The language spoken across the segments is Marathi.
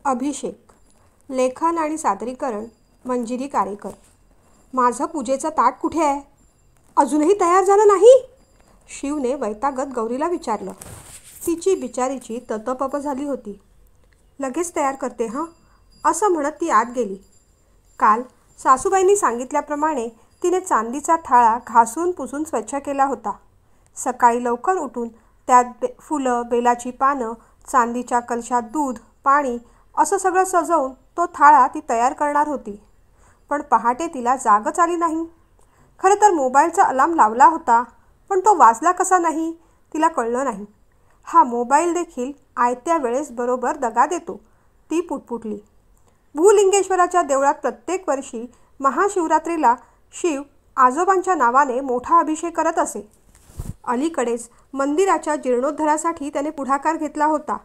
अभिषेक. लेखन आणि सादरीकरण मंजिरी कारेकर. माझं पूजेचं ताट कुठे आहे? अजूनही तयार झालं नाही? शिवने वैतागत गौरीला विचारलं. तिची बिचारीची ततपप झाली होती. लगेच तयार करते हां, असं म्हणत ती आत गेली. काल सासूबाईंनी सांगितल्याप्रमाणे तिने चांदीचा थाळा घासून पुसून स्वच्छ केला होता. सकाळी लवकर उठून त्यात फुलं, बेलाची पानं, चांदीच्या कलशात दूध, पाणी असं सगळं सजवून तो थाळा ती तयार करणार होती. पण पहाटे तिला जागच आली नाही. खरं तर मोबाईलचा अलार्म लावला होता, पण तो वाजला कसा नाही तिला कळलं नाही. हा मोबाईल देखील आयत्या वेळेस बरोबर दगा देतो, ती पुटपुटली. भूलिंगेश्वराच्या देवळात प्रत्येक वर्षी महाशिवरात्रीला शिव आजोबांच्या नावाने मोठा अभिषेक करत असे. अलीकडेच मंदिराच्या जीर्णोद्धारासाठी त्याने पुढाकार घेतला होता.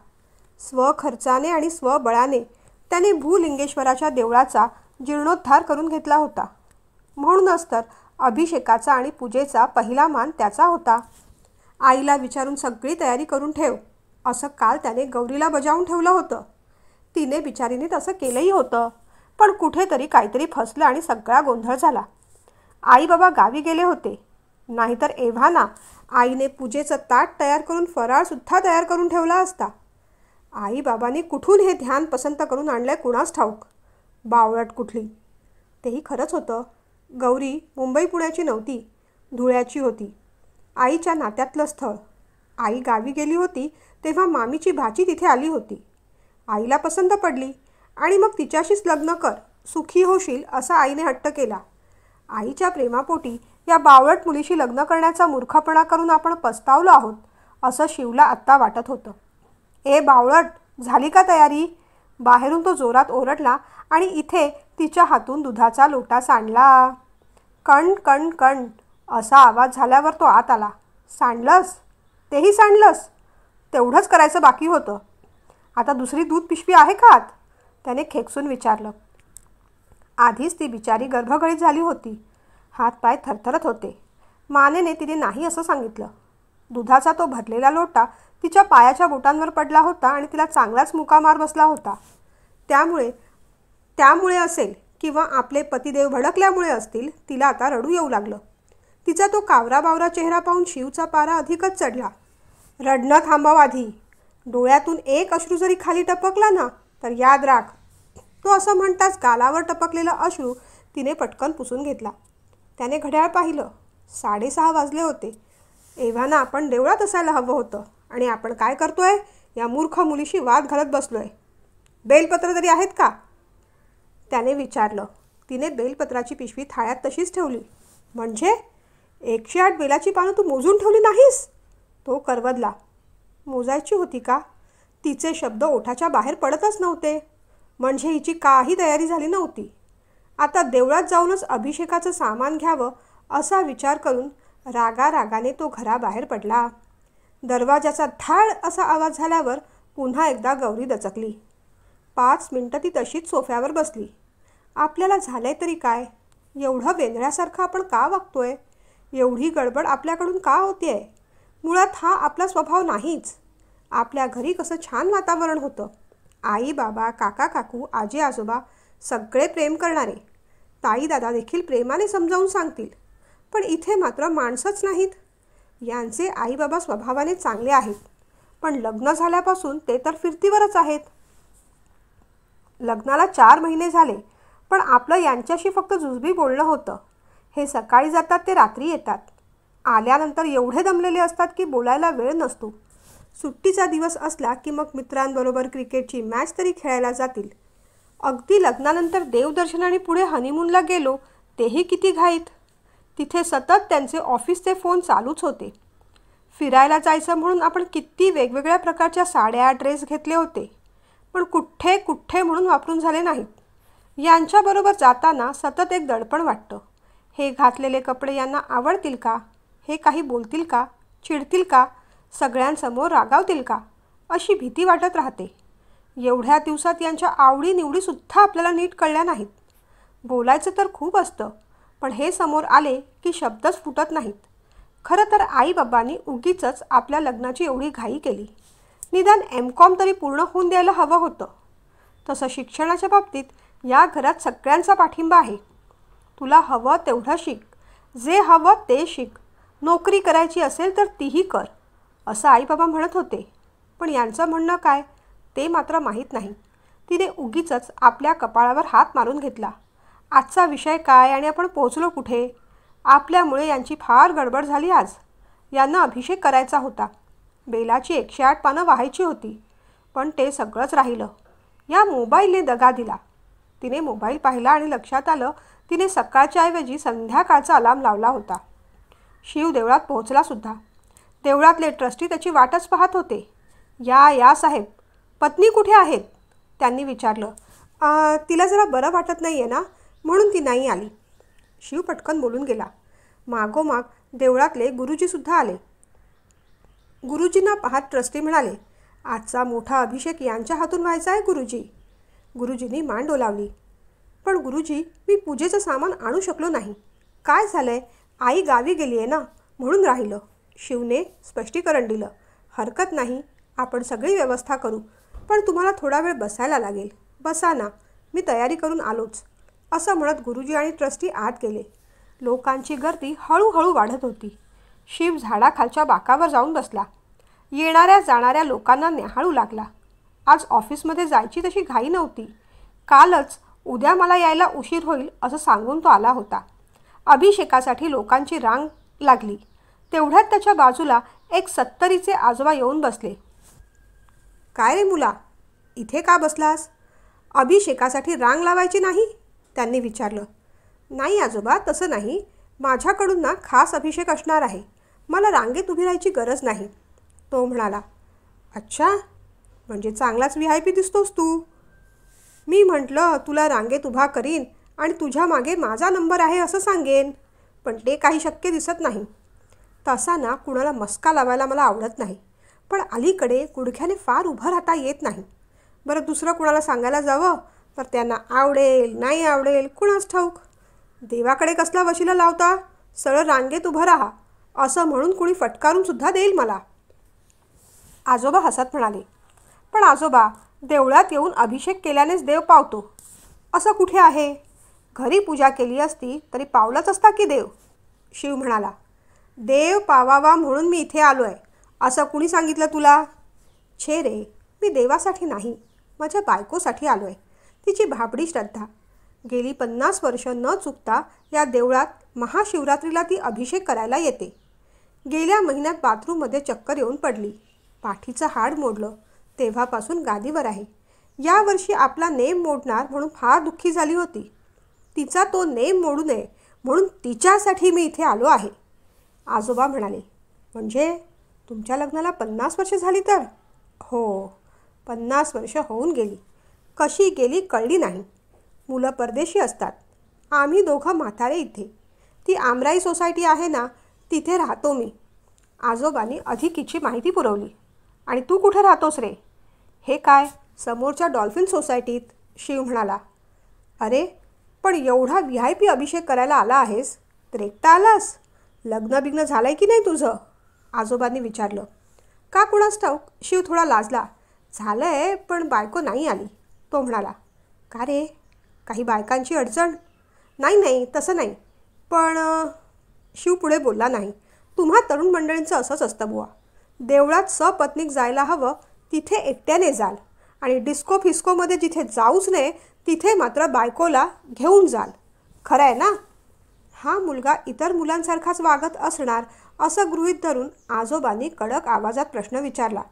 स्वखर्चाने आणि स्वबळाने त्याने भूलिंगेश्वराच्या देवळाचा जीर्णोद्धार करून घेतला होता. म्हणूनच तर अभिषेकाचा आणि पूजेचा पहिला मान त्याचा होता. आईला विचारून सगळी तयारी करून ठेव, असं काल त्याने गौरीला बजावून ठेवलं होतं. तिने बिचारीने तसं केलंही होतं, पण कुठेतरी काहीतरी फसलं आणि सगळा गोंधळ झाला. आई बाबा गावी गेले होते, नाहीतर एव्हाना आईने पूजेचं ताट तयार करून फराळसुद्धा तयार करून ठेवला असता. आई बाबांनी कुठून हे ध्यान पसंत करून आणलंय कुणास ठाऊक. बावळट कुठली. तेही खरंच होतं. गौरी मुंबई पुण्याची नव्हती, धुळ्याची होती. आईच्या नात्यातलं स्थळ. आई गावी गेली होती तेव्हा मामीची भाची तिथे आली होती. आईला पसंत पडली आणि मग तिच्याशीच लग्न कर, सुखी होशील असा आईने हट्ट केला. आईच्या प्रेमापोटी या बावळट मुलीशी लग्न करण्याचा मूर्खपणा करून आपण पस्तावलो आहोत, असं शिवला आत्ता वाटत होतं. ए बावळट, झाली का तयारी? बाहेरून तो जोरात ओरडला आणि इथे तिच्या हातून दुधाचा लोटा सांडला. कण कण कण असा आवाज झाल्यावर तो आत आला. सांडलंस? तेही सांडलंस? तेवढंच करायचं बाकी होतं. आता दुसरी दूध पिशवी आहे का आत? त्याने खेकसून विचारलं. आधीच ती बिचारी गर्भगळीत झाली होती. हातपाय थरथरत होते. मानेने तिने नाही असं सांगितलं. दुधाचा तो भरलेला लोटा तिच्या पायाच्या बोटांवर पडला होता आणि तिला चांगलाच मुकामार बसला होता. त्यामुळे असेल किंवा आपले पतिदेव भडकल्यामुळे असतील, तिला आता रडू येऊ लागलं. तिचा तो कावरा बावरा चेहरा पाहून शिवचा पारा अधिकच चढला. रडणं थांबव आधी. डोळ्यातून एक अश्रू जरी खाली टपकला ना तर याद राख. तो असं म्हणताच गालावर टपकलेला अश्रू तिने पटकन पुसून घेतला. त्याने घड्याळ पाहिलं. 6:30 वाजले होते. एव्हाना आपण देवळात असायला हवं होतं आणि आपण काय करतोय? या मूर्ख मुलीशी वाद घालत बसलोय. बेलपत्र तरी आहेत का? त्याने विचारलं. तिने बेलपत्राची पिशवी थाळ्यात तशीच ठेवली. म्हणजे 108 बेलाची पानं तू मोजून ठेवली नाहीस? तो करवदला. मोजायची होती का? तिचे शब्द ओठाच्या बाहेर पडतच नव्हते. म्हणजे हिची काही तयारी झाली नव्हती. आता देवळात जाऊनच अभिषेकाचं सामान घ्यावं असा विचार करून रागारागाने तो घराबाहेर पडला. दरवाजाचा धाड असा आवाज झाल्यावर पुन्हा एकदा गौरी दचकली. 5 मिनिटं ती तशीच सोफ्यावर बसली. आपल्याला झालंय तरी काय? एवढं वेंधळ्यासारखं आपण का वागतोय? एवढी गडबड आपल्याकडून का होतीये? मुळात हा आपला स्वभाव नाहीच. आपल्या घरी कसं छान वातावरण होतं. आई बाबा, काका काकू, आजी आजोबा सगळे प्रेम करणारे. ताई दादा देखील प्रेमाने समजावून सांगतील. पण इथे मात्र माणसंच नाहीत. यांचे आई बाबा स्वभावाने चांगले आहेत, पण लग्न झाल्यापासून ते तर फिरतीवरच आहेत. लग्नाला 4 महिने झाले, पण आपलं यांच्याशी फक्त जुजबी बोलणं होतं. हे सकाळी जातात ते रात्री येतात. आल्यानंतर एवढे दमलेले असतात की बोलायला वेळ नसतो. सुट्टीचा दिवस असला की मग मित्रांबरोबर क्रिकेटची मॅच तरी खेळायला जातील. अगदी लग्नानंतर देवदर्शनाने पुढे हनीमूनला गेलो तेही किती घाईत. तिथे सतत त्यांचे ऑफिसचे फोन चालूच होते. फिरायला जायचं म्हणून आपण किती वेगवेगळ्या प्रकारच्या साड्या, ड्रेस घेतले होते, पण कुठे म्हणून वापरून झाले नाहीत. यांच्याबरोबर जाताना सतत एक दडपण वाटतं. हे घातलेले कपडे यांना आवडतील का? हे काही बोलतील का? चिडतील का? सगळ्यांसमोर रागावतील का? अशी भीती वाटत राहते. एवढ्या दिवसात यांच्या आवडीनिवडीसुद्धा आपल्याला नीट कळल्या नाहीत. बोलायचं तर खूप असतं, पण हे समोर आले की शब्दच फुटत नाहीत. खरं तर आईबाबांनी उगीचच आपल्या लग्नाची एवढी घाई केली. निदान M.Com तरी पूर्ण होऊन द्यायला हवं होतं. तसं शिक्षणाच्या बाबतीत या घरात सगळ्यांचा पाठिंबा आहे. तुला हवं तेवढं शिक, जे हवं ते शिक, नोकरी करायची असेल तर तीही कर, असं आई बाबा म्हणत होते. पण यांचं म्हणणं काय ते मात्र माहीत नाही. तिने उगीचच आपल्या कपाळावर हात मारून घेतला. आजचा विषय काय आणि आपण पोचलो कुठे? आपल्यामुळे यांची फार गडबड झाली आज. यांना अभिषेक करायचा होता. बेलाची 108 पानं वाहायची होती. पण ते सगळंच राहिलं. या मोबाईलने दगा दिला. तिने मोबाईल पाहिला आणि लक्षात आलं तिने सकाळच्या ऐवजी संध्याकाळचा अलार्म लावला होता. शिव देवळात पोहोचला सुद्धा. देवळातले ट्रस्टी त्याची वाटच पाहत होते. या साहेब, पत्नी कुठे आहेत? त्यांनी विचारलं. तिला जरा बरं वाटत नाही आहे ना, म्हणून ती नाही आली. शिव पटकन बोलून गेला. मागोमाग देवळातले गुरुजीसुद्धा आले. गुरुजींना पाहत ट्रस्टी म्हणाले, आजचा मोठा अभिषेक यांच्या हातून व्हायचा आहे गुरुजी. गुरुजींनी मान डोलावली. पण गुरुजी, मी पूजेचं सामान आणू शकलो नाही. काय झालंय? आई गावी गेली आहे ना, म्हणून राहिलं. शिवने स्पष्टीकरण दिलं. हरकत नाही, आपण सगळी व्यवस्था करू, पण तुम्हाला थोडा वेळ बसायला लागेल. बसा ना, मी तयारी करून आलोच, असं म्हणत गुरुजी आणि ट्रस्टी आत गेले. लोकांची गर्दी हळूहळू वाढत होती. शिव झाडाखालच्या बाकावर जाऊन बसला. येणाऱ्या जाणाऱ्या लोकांना न्याहाळू लागला. आज ऑफिसमध्ये जायची तशी घाई नव्हती. कालच उद्या मला यायला उशीर होईल असं सांगून तो आला होता. अभिषेकासाठी लोकांची रांग लागली. तेवढ्यात त्याच्या बाजूला एक 70चे आजोबा येऊन बसले. काय रे मुला, इथे का बसलास? अभिषेकासाठी रांग लावायची नाही? त्यांनी विचारलं. नाही आजोबा, तसं नाही. माझ्याकडून ना खास अभिषेक असणार आहे. मला रांगेत उभी राहायची गरज नाही, तो म्हणाला. अच्छा, म्हणजे चांगलाच VIP दिसतोस तू. मी म्हटलं तुला रांगेत उभा करीन आणि तुझ्या मागे माझा नंबर आहे असं सांगेन, पण ते काही शक्य दिसत नाही. तसा ना कुणाला मस्का लावायला मला आवडत नाही, पण अलीकडे गुडघ्याने फार उभं राहता येत नाही. बरं, दुसरं कुणाला सांगायला जावं तर त्यांना आवडेल नाही आवडेल कुणास ठाऊक. देवाकडे कसला वशिला लावता? सरळ रांगेत उभं राहा असं म्हणून कुणी फटकारूनसुद्धा देईल मला. आजोबा हसत म्हणाले. पण आजोबा, देवळात येऊन अभिषेक केल्यानेच देव पावतो असं कुठे आहे? घरी पूजा केली असती तरी पावलंच असता की देव. शिव म्हणाला. देव पावावा म्हणून मी इथे आलो आहे असं कुणी सांगितलं तुला? छे रे, मी देवासाठी नाही, माझ्या बायकोसाठी आलो आहे. तिची भाबडी श्रद्धा. गेली 50 वर्ष न चुकता या देवळात महाशिवरात्रीला ती अभिषेक करायला येते. गेल्या महिन्यात बाथरूममध्ये चक्कर येऊन पडली. पाठीचं हाड मोडलं. तेव्हापासून गादीवर आहे. यावर्षी आपला नेम मोडणार म्हणून फार दुःखी झाली होती. तिचा तो नेम मोडू नये म्हणून तिच्यासाठी मी इथे आलो आहे. आजोबा म्हणाले. म्हणजे तुमच्या लग्नाला 50 वर्ष झाली तर? हो, 50 वर्ष होऊन गेली. कशी गेली कळली नाही. मुलं परदेशी असतात. आम्ही दोघं म्हातारे इथे. ती आमराई सोसायटी आहे ना, तिथे राहतो मी. आजोबांनी अधिकीची माहिती पुरवली. आणि तू कुठे राहतोस रे? हे काय, समोरच्या डॉल्फिन सोसायटीत, शिव म्हणाला. अरे, पण एवढा VIP अभिषेक करायला आला आहेस तर एकटा आलास? लग्न बिग्न झालं आहे की नाही तुझं? आजोबांनी विचारलं. का कुणास ठाऊक, शिव थोडा लाजला. झालं आहे, पण बायको नाही आली, तो म्हणाला. का रे, काही बायकांची अडचण? नाही, तसं नाही. पण शिव पुढे बोलला नाही. तुम्हा तरुण मंडळींचं असंच असतं बुवा. देवळात सपत्नीक जायला हवं तिथे एकट्याने जाल आणि डिस्को फिस्कोमध्ये जिथे जाऊच नये तिथे मात्र बायकोला घेऊन जाल. खरं आहे ना? हा मुलगा इतर मुलांसारखाच वागत असणार असं गृहीत धरून आजोबांनी कडक आवाजात प्रश्न विचारला.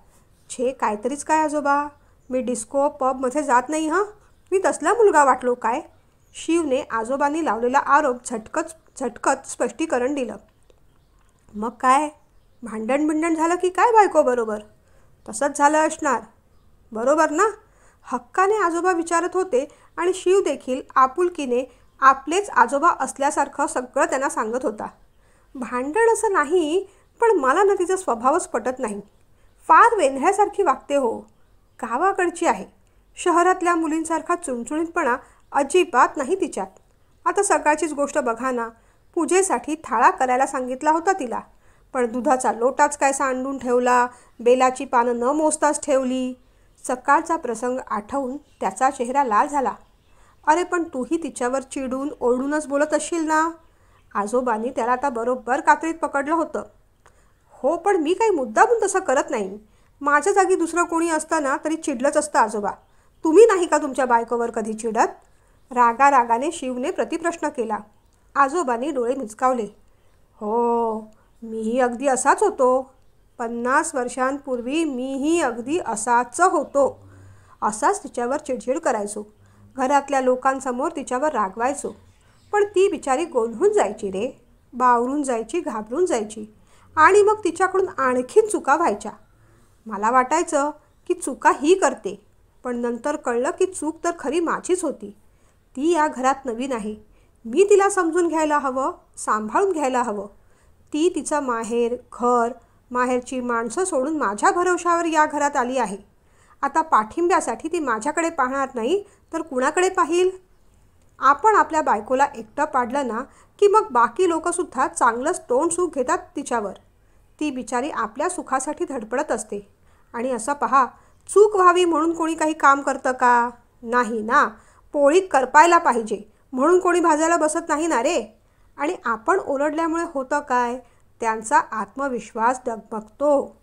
छे, काहीतरीच काय आजोबा, मी डिस्को पबमध्ये जात नाही. मी तसला मुलगा वाटलो काय? शिवने आजोबांनी लावलेला आरोप झटकत स्पष्टीकरण दिलं. मग काय, भांडण झालं की काय बायकोबरोबर? तसंच झालं असणार, बरोबर ना? हक्काने आजोबा विचारत होते आणि शिव देखील आपुलकीने आपलेच आजोबा असल्यासारखं सगळं त्यांना सांगत होता. भांडण असं नाही, पण मला ना तिचा स्वभावच पटत नाही. फार वेंधळ्यासारखी वागते हो. गावाकडची आहे. शहरातल्या मुलींसारखा चुणचुणीतपणा अजिबात नाही तिच्यात. आता सकाळचीच गोष्ट बघा ना, पूजेसाठी थाळा करायला सांगितला होता तिला, पण दुधाचा लोटाच काय सांडून ठेवला, बेलाची पानं न मोजताच ठेवली. सकाळचा प्रसंग आठवून त्याचा चेहरा लाल झाला. अरे पण तूही तिच्यावर चिडून ओरडूनच बोलत असशील ना. आजोबांनी त्याला आता बरोबर कात्रीत पकडलं होतं. हो पण मी काही मुद्दामून तसं करत नाही. माझ्या जागी दुसरं कोणी असताना तरी चिडलंच असतं आजोबा. तुम्ही नाही का तुमच्या बायकोवर कधी चिडत? रागारागाने शिवने प्रतिप्रश्न केला. आजोबांनी डोळे मिचकावले. हो, मीही अगदी असाच होतो. 50 वर्षांपूर्वी मीही अगदी असाच होतो. असाच तिच्यावर चिडचिड करायचो. घरातल्या लोकांसमोर तिच्यावर रागवायचो. पण ती बिचारी गोंधळून जायची रे. बावरून जायची, घाबरून जायची. आणि मग तिच्याकडून आणखीन चुका व्हायच्या. मला वाटायचं की चुका ही करते. पण नंतर कळलं की चूक तर खरी माझीच होती. ती या घरात नवीन आहे. मी तिला समजून घ्यायला हवं, सांभाळून घ्यायला हवं. ती तिचं माहेर, घर, माहेरची माणसं सोडून माझ्या भरवशावर या घरात आली आहे. आता पाठिंब्यासाठी ती माझ्याकडे पाहणार नाही तर कुणाकडे पाहील? आपण आपल्या बायकोला एकटं पाडलं ना की मग बाकी लोकंसुद्धा चांगलंच तोंड सुख घेतात तिच्यावर. ती बिचारी आपल्या सुखासाठी धडपडत असते. आणि असं पहा, चूक व्हावी म्हणून कोणी काही काम करतं का? नाही ना. पोळी करपायला पाहिजे म्हणून कोणी भाजायला बसत नाही ना रे. आणि आपण ओरडल्यामुळे होतं काय? त्यांचा आत्मविश्वास डगमगतो.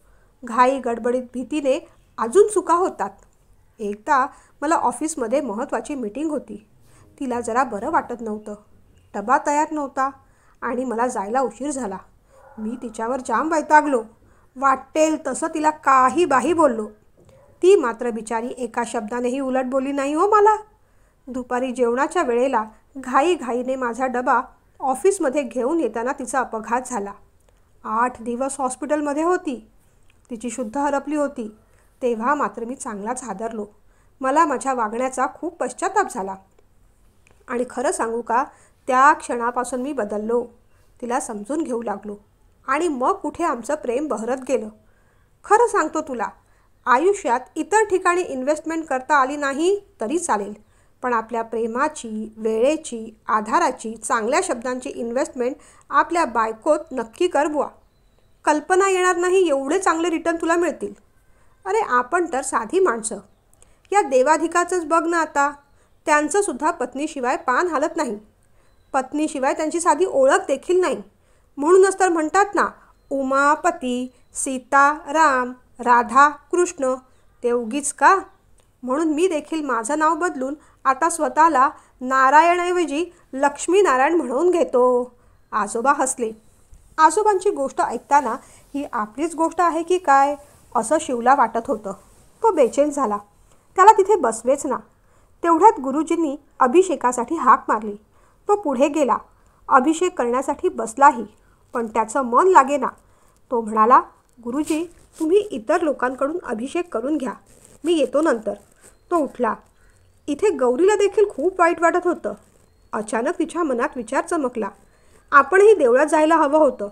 घाई गडबडीत भीतीने अजून चुका होतात. एकदा मला ऑफिसमध्ये महत्त्वाची मीटिंग होती. तिला जरा बरं वाटत नव्हतं. डबा तयार नव्हता आणि मला जायला उशीर झाला. मी तिच्यावर जाम वैतागलो. वाटेल तसं तिला काही बाही बोललो. ती मात्र बिचारी एका शब्दानेही उलट बोलली नाही हो मला. दुपारी जेवणाच्या वेळेला घाईघाईने माझा डबा ऑफिसमध्ये घेऊन येताना तिचा अपघात झाला. 8 दिवस हॉस्पिटलमध्ये होती. तिची शुद्ध हरपली होती. तेव्हा मात्र मी चांगलाच हादरलो. मला माझ्या वागण्याचा खूप पश्चाताप झाला. आणि खरं सांगू का, त्या क्षणापासून मी बदललो. तिला समजून घेऊ लागलो. आणि मग कुठे आमचं प्रेम बहरत गेलं. खरं सांगतो तुला, आयुष्यात इतर ठिकाणी इन्व्हेस्टमेंट करता आली नाही तरी चालेल. पण आपल्या प्रेमाची, वेळेची, आधाराची, चांगल्या शब्दांची इन्व्हेस्टमेंट आपल्या बायकोत नक्की कर बुवा. कल्पना येणार नाही एवढे चांगले रिटर्न तुला मिळतील. अरे आपण तर साधी माणसं. या देवाधिकाचंच बघ ना आता. त्यांचंसुद्धा पत्नीशिवाय पान हालत नाही. पत्नीशिवाय त्यांची साधी ओळख देखील नाही. म्हणूनच तर म्हणतात ना, उमापती, सीता राम, राधा कृष्ण. ते उगीच का? म्हणून मी देखील माझं नाव बदलून आता स्वतःला नारायणऐवजी लक्ष्मीनारायण म्हणून घेतो. आजोबा हसले. आजोबांची गोष्ट ऐकताना ही आपलीच गोष्ट आहे की काय असं शिवला वाटत होतं. तो बेचैन झाला. त्याला तिथे बसवेच ना. तेवढ्यात गुरुजींनी अभिषेकासाठी हाक मारली. तो पुढे गेला. अभिषेक करण्यासाठी बसलाही. पण त्याचं मन लागेना. तो म्हणाला, गुरुजी तुम्ही इतर लोकांकडून अभिषेक करून घ्या. मी येतो नंतर. तो उठला. इथे गौरीला देखील खूप वाईट वाटत होतं. अचानक तिच्या मनात विचार चमकला. आपणही देवळात जायला हवं होतं.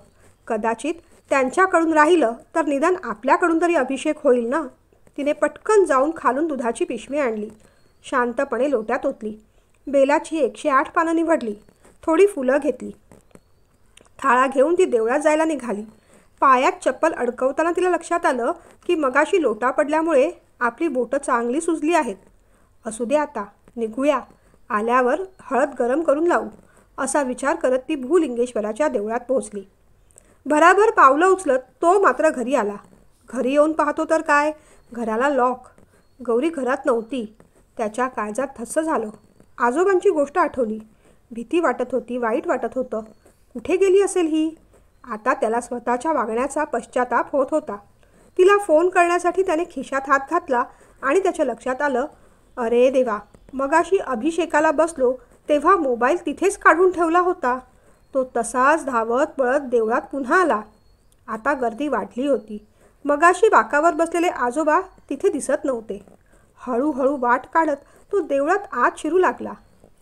कदाचित त्यांच्याकडून राहिलं तर निदान आपल्याकडून तरी अभिषेक होईल ना. तिने पटकन जाऊन खालून दुधाची पिशवी आणली. शांतपणे लोट्यात ओतली. बेलाची 108 पानं निवडली. थोडी फुलं घेतली. थाळा घेऊन ती देवळात जायला निघाली. पायात चप्पल अडकवताना तिला लक्षात आलं की मगाशी लोटा पडल्यामुळे आपली बोटं चांगली सुजली आहेत. असू दे आता, निघूया. आल्यावर हळद गरम करून लावू असा विचार करत ती भूलिंगेश्वराच्या देवळात पोहोचली. भराभर पावलं उचलत तो मात्र घरी आला. घरी येऊन पाहतो तर काय, घराला लॉक. गौरी घरात नव्हती. त्याच्या काळजात धस्स झालं. आजोबांची गोष्ट आठवली. भीती वाटत होती, वाईट वाटत होतं. कुठे गेली असेल ही? आता त्याला स्वतःच्या वागण्याचा पश्चाताप होत होता. तिला फोन करण्यासाठी त्याने खिशात हात घातला आणि त्याच्या लक्षात आलं, अरे देवा, मगाशी अभिषेकाला बसलो तेव्हा मोबाईल तिथेच काढून ठेवला होता. तो तसाच धावत पळत देवळात पुन्हा आला. आता गर्दी वाढली होती. मगाशी बाकावर बसलेले आजोबा तिथे दिसत नव्हते. हळूहळू वाट काढत तो देवळात आत शिरू लागला.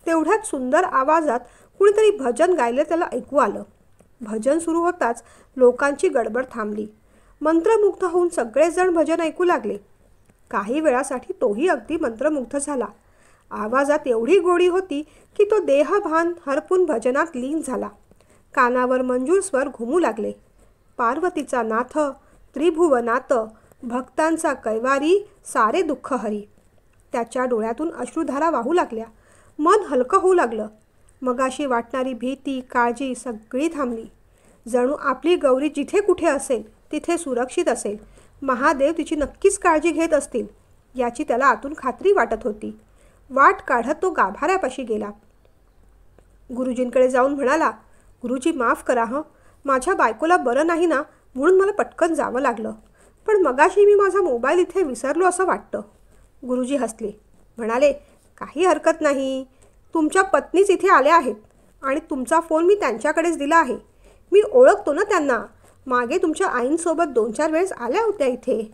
तेवढ्यात सुंदर आवाजात कुणीतरी भजन गायले त्याला ऐकू आलं. भजन सुरू होताच लोकांची गडबड थांबली. मंत्रमुग्ध होऊन सगळेजण भजन ऐकू लागले. काही वेळासाठी तोही अगदी मंत्रमुग्ध झाला. आवाजात एवढी गोडी होती की तो देहभान हरपून भजनात लीन झाला. कानावर मंजूळ स्वर घुमू लागले. पार्वतीचा नाथ, त्रिभुवनाथ, भक्तांचा कैवारी सारे दुःख हरी. त्याच्या डोळ्यातून अश्रुधारा वाहू लागल्या. मन हलकं होऊ लागलं. मगाशी वाटणारी भीती काळजी सगळी थांबली. जणू आपली गौरी जिथे कुठे असेल तिथे सुरक्षित असेल. महादेव तिची नक्कीच काळजी घेत असतील याची त्याला आतून खात्री वाटत होती. वाट काढत तो गाभाऱ्यापाशी गेला. गुरुजींकडे जाऊन म्हणाला, गुरुजी माफ करा हं, माझ्या बायकोला बरं नाही ना म्हणून मला पटकन जावं लागलं. पण मगाशी मी माझा मोबाईल इथे विसरलो असं वाटतं. गुरुजी हसले. म्हणाले, काही हरकत नाही. तुमच्या पत्नीच इथे आल्या आहेत आणि तुमचा फोन मी त्यांच्याकडेच दिला आहे. मी ओळखतो ना त्यांना. मागे तुमच्या आईंसोबत 2-4 वेळेस आल्या होत्या इथे.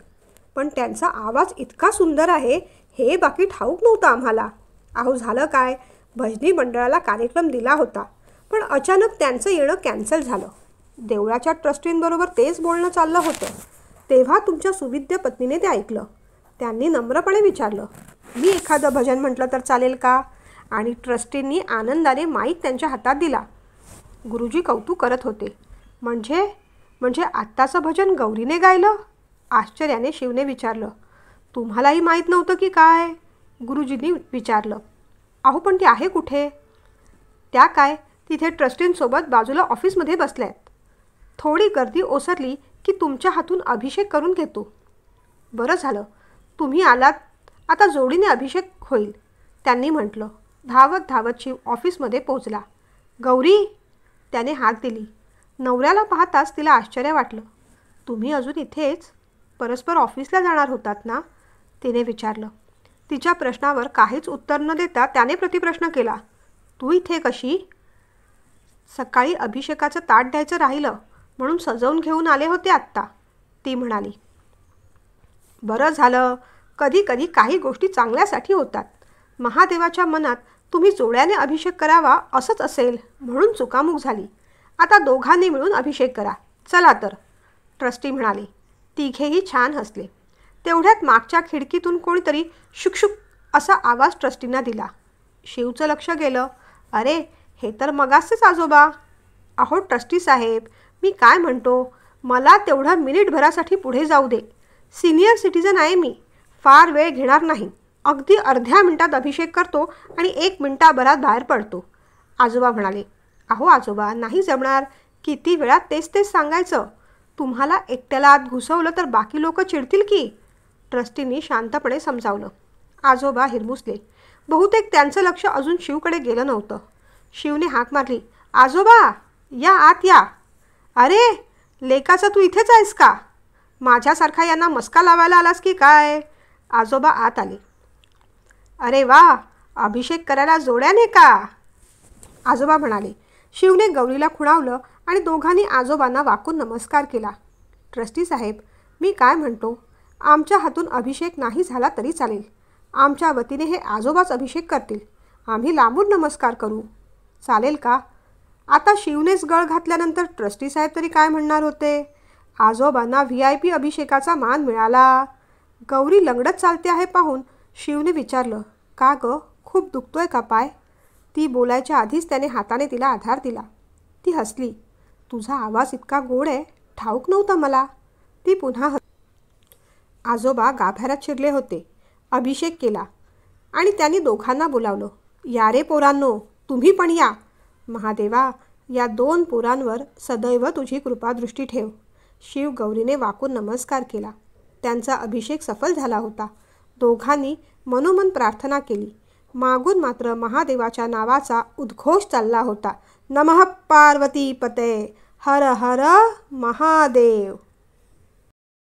पण त्यांचा आवाज इतका सुंदर आहे हे बाकी ठाऊक नव्हतं आम्हाला. अहो झालं काय, भजनी मंडळाला कार्यक्रम दिला होता पण अचानक त्यांचं येणं कॅन्सल झालं. देवळाच्या ट्रस्टींबरोबर तेच बोलणं चाललं होतं. तेव्हा तुमच्या सुविद्य पत्नीने ते ऐकलं. त्यांनी नम्रपणे विचारलं, मी एखादं भजन म्हटलं तर चालेल का? आणि ट्रस्टींनी आनंदाने माईक त्यांच्या हातात दिला. गुरुजी कौतुक करत होते. म्हणजे आत्ताचं भजन गौरीने गायलं? आश्चर्याने शिवने विचारलं. तुम्हालाही माहीत नव्हतं की काय? गुरुजींनी विचारलं. अहो पण ती आहे कुठे? त्या काय तिथे ट्रस्टींसोबत बाजूला ऑफिसमध्ये बसल्या आहेत. थोडी गर्दी ओसरली की तुमच्या हातून अभिषेक करून घेतो. बरं झालं तुम्ही आलात, आता जोडीने अभिषेक होईल, त्यांनी म्हटलं. धावत धावत शिव ऑफिसमध्ये पोहोचला. गौरी, त्याने हाक दिली. नवऱ्याला पाहताच तिला आश्चर्य वाटलं. तुम्ही अजून इथेच? परस्पर ऑफिसला जाणार होतात ना? तिने विचारलं. तिच्या प्रश्नावर काहीच उत्तर न देता त्याने प्रतिप्रश्न केला. तू इथे कशी? सकाळी अभिषेकाचं ताट द्यायचं राहिलं म्हणून सजवून घेऊन आले होते आत्ता, ती म्हणाली. बरं झालं. कधी कधी काही गोष्टी चांगल्यासाठी होतात. महादेवाच्या मनात तुम्ही जोड्याने अभिषेक करावा असंच असेल म्हणून चुकामुक झाली. आता दोघांनी मिळून अभिषेक करा. चला तर, ट्रस्टी म्हणाले. तिघेही छान हसले. तेवढ्यात मागच्या खिडकीतून कोणीतरी शुकशुक असा आवाज ट्रस्टींना दिला. शिवचं लक्ष गेलं. अरे हे तर मगाचेच आजोबा. अहो ट्रस्टी साहेब, मी काय म्हणतो, मला तेवढं मिनिटभरासाठी पुढे जाऊ दे. सिनियर सिटीजन आहे मी. फार वेळ घेणार नाही. अगदी अर्ध्या मिनिटात अभिषेक करतो आणि 1 मिनिटाभरात बाहेर पडतो. आजोबा म्हणाले. अहो आजोबा, नाही जमणार. किती वेळा तेच सांगायचं. तुम्हाला एकट्याला आत घुसवलं तर बाकी लोक चिडतील की, ट्रस्टींनी शांतपणे समजावलं. आजोबा हिरमुसले. बहुतेक त्यांचं लक्ष अजून शिवकडे गेलं नव्हतं. शिवने हाक मारली. आजोबा या, आत या. अरे लेकाचं तू इथेच आहेस का? माझ्यासारखा यांना मस्का लावायला आलास की काय? आजोबा आत आले. अरे वा, अभिषेक करायला जोड्याने का? आजोबा म्हणाले. शिवने गौरीला खुणावलं आणि दोघांनी आजोबांना वाकून नमस्कार केला. ट्रस्टी साहेब, मी काय म्हणतो, आमच्या हातून अभिषेक नाही झाला तरी चालेल. आमच्या वतीने हे आजोबाच अभिषेक करतील. आम्ही लांबून नमस्कार करू. चालेल का? आता शिवनेच गळ घातल्यानंतर ट्रस्टी साहेब तरी काय म्हणणार होते? आजोबांना VIP अभिषेकाचा मान मिळाला. गौरी लंगडत चालते आहे पाहून शिवने विचारलं, का गं, खूप दुखतोय का पाय? ती बोलायच्या आधीच त्याने हाताने तिला आधार दिला. ती हसली. तुझा आवाज इतका गोड आहे, ठाऊक नव्हता मला. ती पुन्हा आजोबा गाभाऱ्यात शिरले होते. अभिषेक केला आणि त्यांनी दोघांना बोलावलं. या रे पोरांनो, तुम्ही पण या. महादेवा, या 2 पोरांवर सदैव तुझी कृपादृष्टी ठेव. शिव गौरीने वाकून नमस्कार केला. त्यांचा अभिषेक सफल झाला होता. दोघांनी मनोमन प्रार्थना केली. मागून मात्र महादेवाच्या नावाचा उद्घोष चालला होता. नमः पार्वती पते, हर हर महादेव.